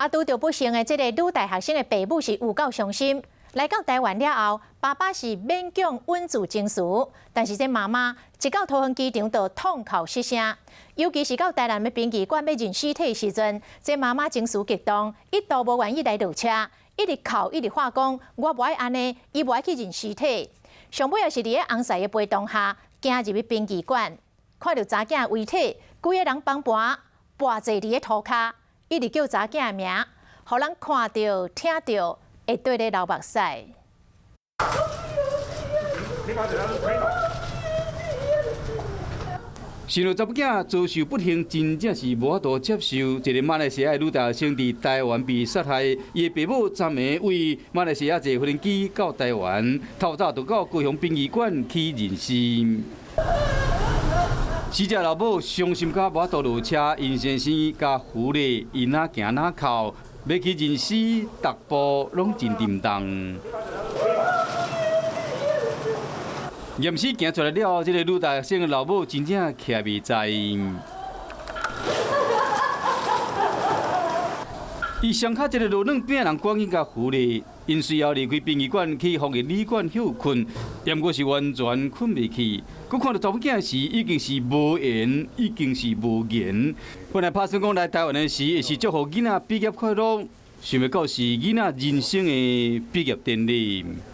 拄着不幸的这个女大学生的爸母是有够伤心。来到台湾了后，爸爸是勉强稳住情绪，但是这妈妈一到桃园机场就痛哭失声。尤其是到台南的殡仪馆要认尸体的时阵，这妈妈情绪激动，一度无愿意来落车，一直哭一直话讲，我无爱安尼，伊无爱去认尸体。上尾也是伫咧红婿的陪同下，行入去殡仪馆，看到查囝遗体，规个人帮盘坐伫咧涂骹，一直叫查囝的名，互人看到听到。 会对咧流目屎。生了查某囝遭受不幸，真正是无法度接受。一个马来西亚女大学生伫台湾被杀害，伊的爸母昨暝为马来西亚坐飞机到台湾，透早就到高雄殡仪馆去认尸。死者老母伤心到无法度落车，因先生甲父母因哪行哪哭。 要去认尸，逐步拢真沉重。验尸行出来了后，这个女大学生的老母真正徛袂在。伊伤脚一个落软病人赶紧甲扶咧，因随后离开殡仪馆去防疫旅馆休困，也毋过是完全困袂去。佮看到查某囝时，已经是无言，已经是无言。本来打算讲来台湾的时，也是祝福囡仔毕业快乐，想袂到是囡仔人生的毕业典礼。